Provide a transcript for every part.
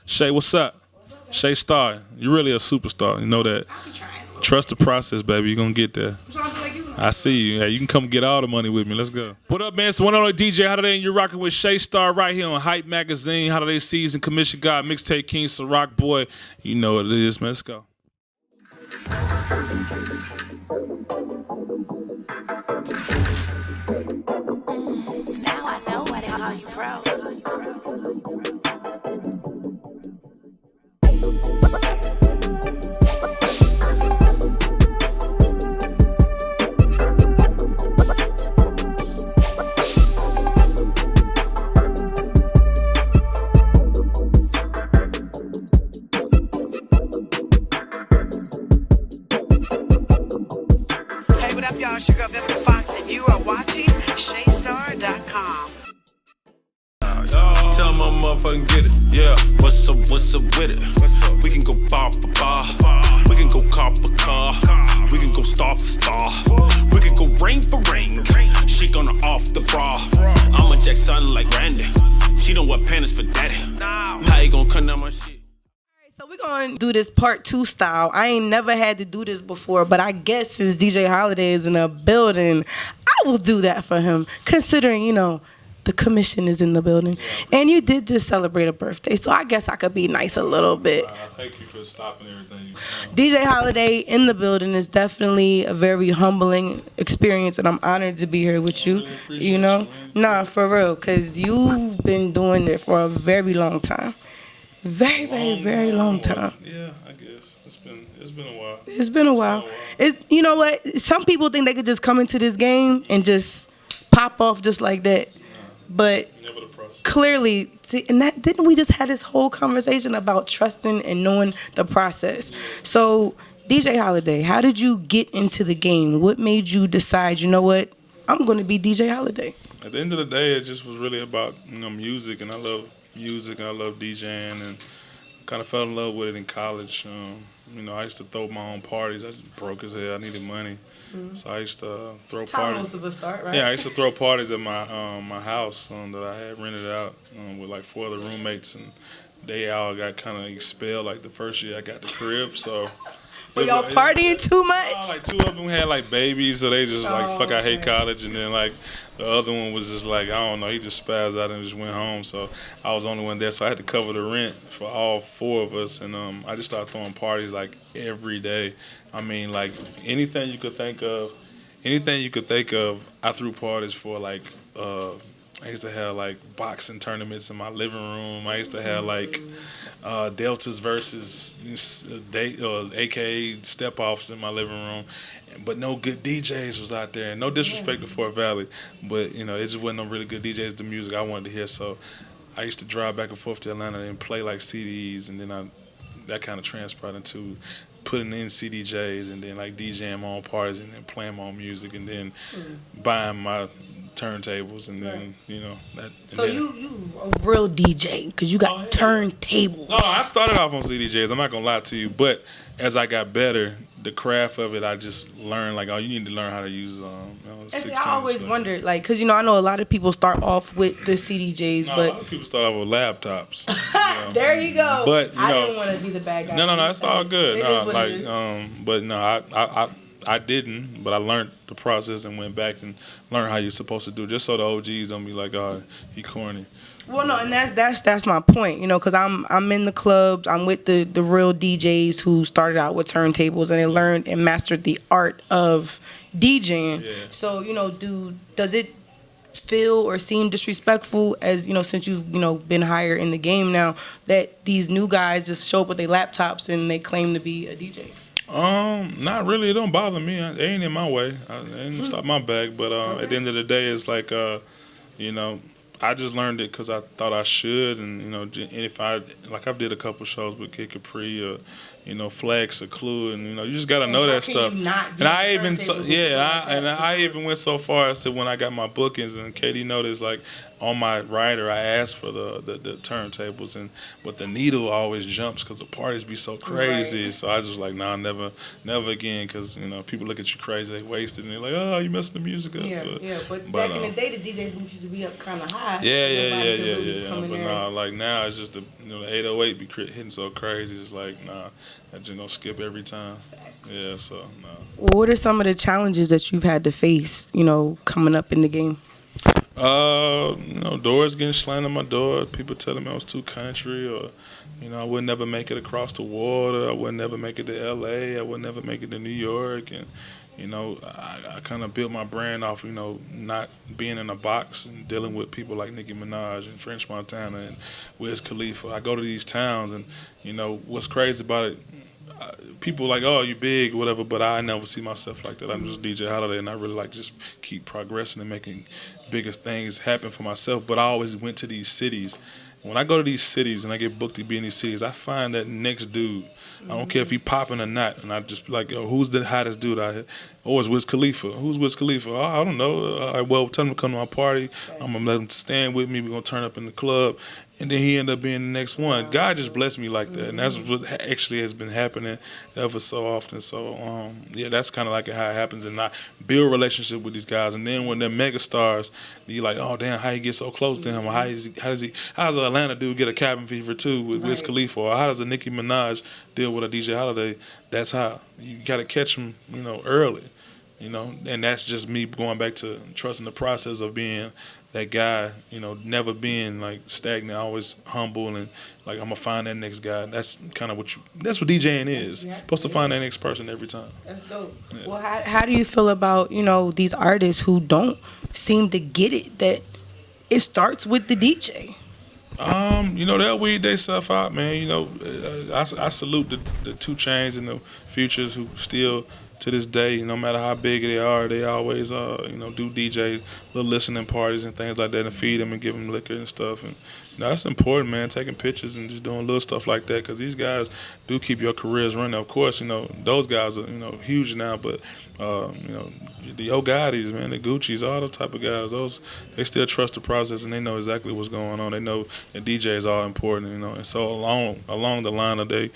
Shay, what's up? Shay Star, you're really a superstar. You know that. Trust the process, baby. You're gonna get there. I see you. Hey, you can come get all the money with me. Let's go. What up, man? It's the one and only DJ Holiday, and you're rocking with Shay Star right here on Hype Magazine, Holiday Season, Commission God, Mixtape King, Ciroc Boy. You know what it is, man. Let's go. Now I know why they call you pro. Hey, what up, y'all? Sugar Beverly Fox, and you are watching ShayStar.com. Tell my motherfucking get it. Yeah, what's up with it? We can go bar for bar. We can go car for car. We can go star for star. We can go rain for rain. She gonna off the bra. I'm a Jackson like Randy. She don't wear panties for daddy. How you gonna cut down my shit? So we're going to do this part 2 style. I ain't never had to do this before, but I guess since DJ Holiday is in the building, I will do that for him, considering, the commission is in the building. And you did just celebrate a birthday, so I guess I could be nice a little bit. Thank you for stopping everything. DJ Holiday in the building is definitely a very humbling experience, and I'm honored to be here with you. Nah, for real, because you've been doing it for a very long time. Very long time. Yeah, I guess it's been a while. It's been a while. It's, you know what? Some people think they could just come into this game and just pop off just like that. But Never the process. clearly, and that didn't we just had this whole conversation about trusting and knowing the process. So, DJ Holiday, how did you get into the game? What made you decide, you know what, I'm going to be DJ Holiday? At the end of the day, it just was really about music, and I love music, and I love DJing, and kind of fell in love with it in college. I used to throw my own parties. I was broke as hell. I needed money, so I used to throw That's how parties. most of us start, right? Yeah, I used to throw parties at my house that I had rented out with like 4 other roommates, and they all got kind of expelled like the first year I got the crib. So Were y'all partying too much? like 2 of them had like babies, so they just like fuck. I hate college, and then like the other one was just like, I don't know, he just spazzed out and just went home. So I was the only one there, so I had to cover the rent for all 4 of us, and I just started throwing parties like every day. I mean, like anything you could think of, I threw parties for. Like I used to have like boxing tournaments in my living room. I used to have like Deltas versus AKA step-offs in my living room. But no good DJs was out there. And no disrespect to Fort Valley, but it just wasn't no really good DJs, the music I wanted to hear. So I used to drive back and forth to Atlanta and play like CDs, and then that kind of transpired into putting in CDJs, and then like DJing my own parties, and then playing my own music, and then buying my turntables, and then that. So you a real DJ because you got turntables. No, I started off on CDJs. I'm not gonna lie to you, but as I got better, the craft of it, I just learned like, you need to learn how to use 16. I always wondered, like, because I know a lot of people start off with the CDJs, No, but a lot of people start off with laptops. there you go. But I didn't want to be the bad guy. No, it's all good. It is what it is. But no, I didn't, but I learned the process and went back and learned how you're supposed to do it, just so the OGs don't be like, oh, he corny. Well, no, and that's my point, because I'm in the clubs, I'm with the real DJs who started out with turntables and they learned and mastered the art of DJing. Yeah. So, does it feel or seem disrespectful as, since you've, been higher in the game now, that these new guys just show up with their laptops and they claim to be a DJ? Not really. It don't bother me. It ain't in my way. It ain't stop my bag. But at the end of the day, it's like, I just learned it because I thought I should, and if I did a couple shows with Kid Capri, or flex a clue, and you just gotta know how that can stuff. you not be And I on even turntables and stuff like that? I even went so far as to when I got my bookings, and Katie noticed like on my rider I asked for the turntables, but the needle always jumps because the parties be so crazy. Right. So I was just like, nah, never again, because people look at you crazy, they wasted, and they're like, oh, you messing the music up. But back in the day, the DJ booth used to be up kind of high. Yeah. Nobody could really come in But there. nah, like now it's just the 808 be hitting so crazy. It's like nah, that just gonna skip every time. Yeah, so nah. What are some of the challenges that you've had to face, coming up in the game? Doors getting slammed on my door. People telling me I was too country, or I would never make it across the water. I would never make it to L.A. I would never make it to New York, and I kind of built my brand off, not being in a box and dealing with people like Nicki Minaj and French Montana and Wiz Khalifa. I go to these towns, and what's crazy about it, people like, oh, you big, whatever, but I never see myself like that. I'm just DJ Holiday, and I really like just keep progressing and making bigger things happen for myself. But I always went to these cities. When I go to these cities and I get booked to be in these cities, I find that next dude. I don't care if he popping or not, and I just be like, yo, who's the hottest dude out here? Oh, it's Wiz Khalifa. Who's Wiz Khalifa? Oh, I don't know. Well, tell him to come to my party. I'm going to let him stand with me. We're going to turn up in the club. And then he ended up being the next one. God just blessed me like that. And that's what actually has been happening ever so often. So, that's kind of like how it happens. And I build a relationship with these guys. And then when they're mega stars, you're like, oh, damn, how you get so close to him? Or how does an Atlanta dude get a cabin fever too with Wiz Khalifa? Or how does a Nicki Minaj deal with a DJ Holiday? That's how. You got to catch them, early. And that's just me going back to trusting the process of being that guy, never being like stagnant, always humble, and like I'm gonna find that next guy. That's kind of that's what DJing is. Supposed to find that next person every time. That's dope. Yeah. Well, how do you feel about, these artists who don't seem to get it, that it starts with the DJ? They'll weed themselves out, man. I salute the 2 Chainz and the Futures who still, to this day, no matter how big they are, they always, do DJ little listening parties and things like that, and feed them and give them liquor and stuff. And that's important, man. Taking pictures and just doing little stuff like that, because these guys do keep your careers running. Of course, those guys are huge now, but the Yo Gottis, man, the Gucci's, all those type of guys, they still trust the process and they know exactly what's going on. They know that DJ is all important, and so along the line of they,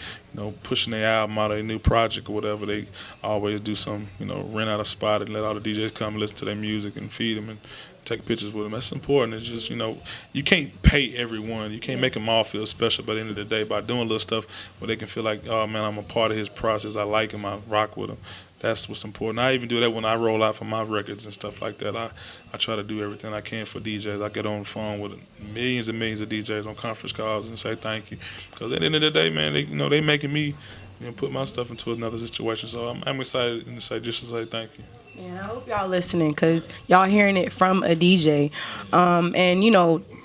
pushing their album out, their new project or whatever, they always do some, rent out a spot and let all the DJs come and listen to their music and feed them and take pictures with them. That's important. It's just, you can't pay everyone. You can't make them all feel special by the end of the day by doing little stuff where they can feel like, oh man, I'm a part of his process. I like him. I rock with him. That's what's important. I even do that when I roll out for my records and stuff like that. I try to do everything I can for DJs. I get on the phone with millions and millions of DJs on conference calls and say thank you. Because at the end of the day, man, they making me put my stuff into another situation. So I'm excited to say thank you. Yeah, I hope y'all listening, because y'all hearing it from a DJ.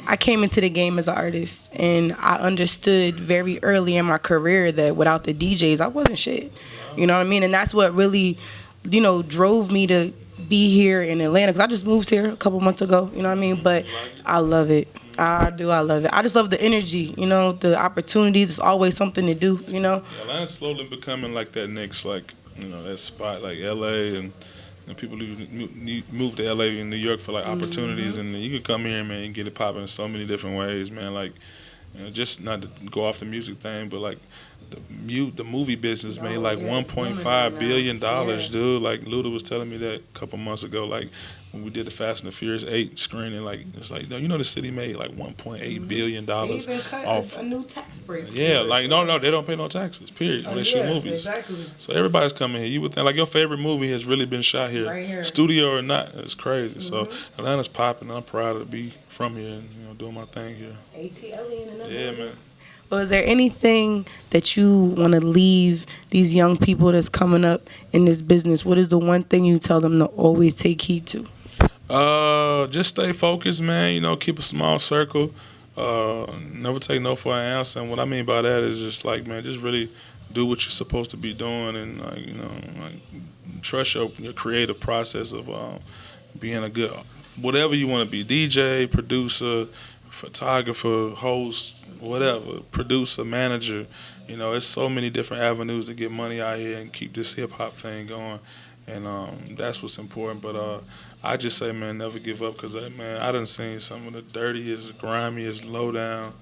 I came into the game as an artist, and I understood very early in my career that without the DJs, I wasn't shit. You know what I mean? And that's what really, drove me to be here in Atlanta, because I just moved here a couple months ago. You know what I mean? But I love it. I do. I love it. I just love the energy, the opportunities. It's always something to do, Atlanta's slowly becoming like that next, that spot like L.A. and people move to LA and New York for like opportunities, and you can come here, man, and get it popping in so many different ways, man. Like, just not to go off the music thing, but like the movie business made like $1.5 billion, dude. Like Luda was telling me that a couple months ago. Like when we did the Fast and the Furious 8 screening, like it's like, the city made like $1.8 billion They even cut off a new tax break. Yeah, like no, they don't pay no taxes. Period. When they shoot movies. Exactly. So everybody's coming here. You would think like your favorite movie has really been shot here, Right here. studio or not. It's crazy. So Atlanta's popping. I'm proud to be from here and doing my thing here. ATL in another. Yeah, man. Well, is there anything that you want to leave these young people that's coming up in this business? What is the one thing you tell them to always take heed to? Just stay focused, man. Keep a small circle. Never take no for an answer. And what I mean by that is just like, man, just really do what you're supposed to be doing, and trust your creative process of being a good, whatever you want to be, DJ, producer, photographer, host, whatever, producer, manager. You know, it's so many different avenues to get money out here and keep this hip hop thing going. And that's what's important. But I just say, man, never give up, because, man, I done seen some of the dirtiest, grimiest, low down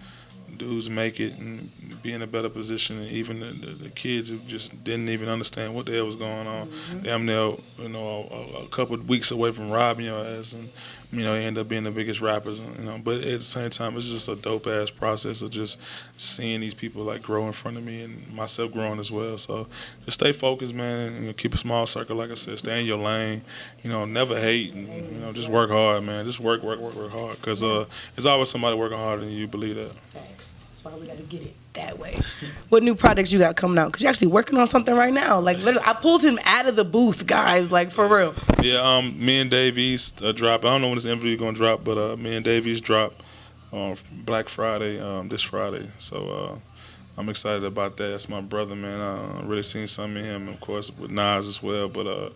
dudes make it and be in a better position, and even the kids who just didn't even understand what the hell was going on. Damn near, you know, a couple of weeks away from robbing your ass, and you know, they end up being the biggest rappers. You know, but at the same time, it's just a dope ass process of just seeing these people like grow in front of me and myself growing as well. So just stay focused, man, and you know, keep a small circle. Like I said, stay in your lane. You know, never hate, and you know, just work hard, man. Just work hard, because there's always somebody working harder than you. Believe that. Thanks. That's why we got to get it that way. What new products you got coming out? Because you're actually working on something right now. Like, literally, I pulled him out of the booth, guys. Like, for real. Yeah, me and Dave East drop. I don't know when this interview gonna drop, but me and Dave East drop on Black Friday, this Friday. So I'm excited about that. That's my brother, man. I really seen something in him, of course, with Nas as well. But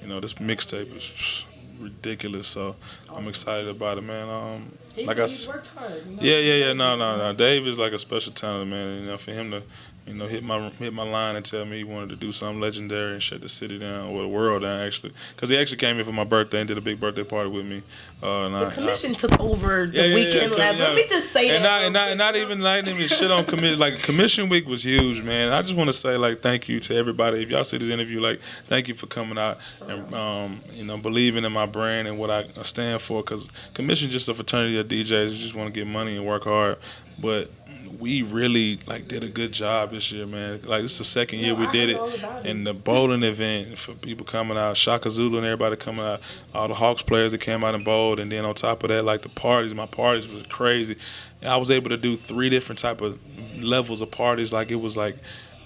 you know, this mixtape is ridiculous. So I'm excited about it, man. Like I said, worked hard. You know? yeah. No. Dave is like a special talent, man. You know, for him to, you know, hit my line and tell me he wanted to do something legendary and shut the city down, or the world down, actually. Because he actually came here for my birthday and did a big birthday party with me. The commission took over the weekend lab. Let me just say that. And not even shit on commission. Like, commission week was huge, man. I just want to say, like, thank you to everybody. If y'all see this interview, like, thank you for coming out and you know, believing in my brand and what I stand for. Because commission just a fraternity of DJs who just want to get money and work hard. But we really like did a good job this year, man. Like, this is the second year we did it. And the bowling event for people coming out, Shaka Zulu and everybody coming out, all the Hawks players that came out and bowled, and then on top of that, like, the parties, my parties was crazy. And I was able to do 3 different type of levels of parties. Like, it was like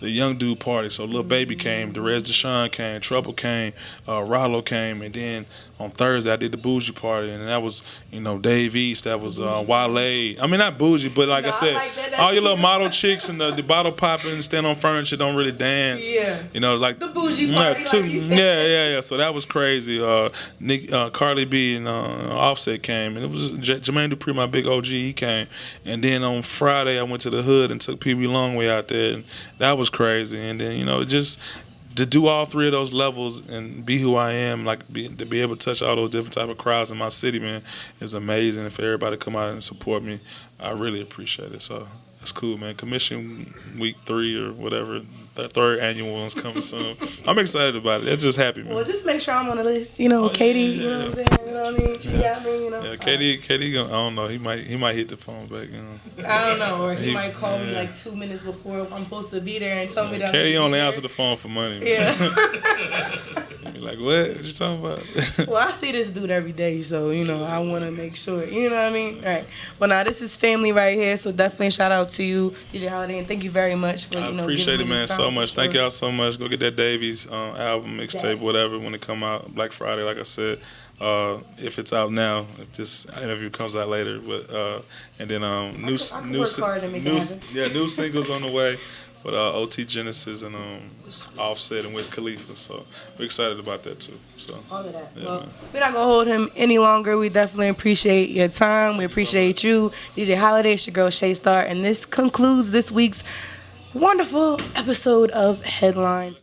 the young dude party. So Lil Baby came, Derez Deshawn came, Trouble came, Rollo came, and then on Thursday I did the bougie party, and that was, you know, Dave East, that was Wale. I mean, not bougie, but like I said, all your little model chicks and the bottle popping, stand on furniture, don't really dance. Yeah. You know, like the bougie party, like you said. Yeah. So that was crazy. Carly B and Offset came, and it was Jermaine Dupri, my big OG, he came. And then on Friday I went to the hood and took Pee Wee Longway out there, and that was crazy. And then, you know, just to do all 3 of those levels and be who I am, like to be able to touch all those different type of crowds in my city, man, is amazing. And for everybody to come out and support me, I really appreciate it. So that's cool, man. Commission week 3 or whatever, the 3rd annual one's coming soon. I'm excited about it. It's just happy, man. Well, just make sure I'm on the list. You know, Katie, you know what I'm saying? You know what I mean? She got me, you know. Yeah, Katie, I don't know. He might hit the phone back, you know. I don't know, or he might call me like 2 minutes before I'm supposed to be there and tell me that. Katie only answer the phone for money, man. Yeah. You're like, what you talking about? Well, I see this dude every day, so, you know, I want to make sure. You know what I mean? All right. Well, now, this is family right here, so definitely shout out to you, DJ Holiday, and thank you very much for, I you know, appreciate giving it, me man, this so time. much. Thank y'all so much. Go get that Davies album, mixtape, whatever, when it come out, Black Friday, like I said. If it's out now, if this interview comes out later, but and then new singles on the way with OT Genesis and Offset and Wiz Khalifa. So we're excited about that too. So all of that. Yeah, Well, man. we're not gonna hold him any longer. We definitely appreciate your time. We appreciate you, DJ Holiday. It's your girl Shay Star, and this concludes this week's wonderful episode of Headlines.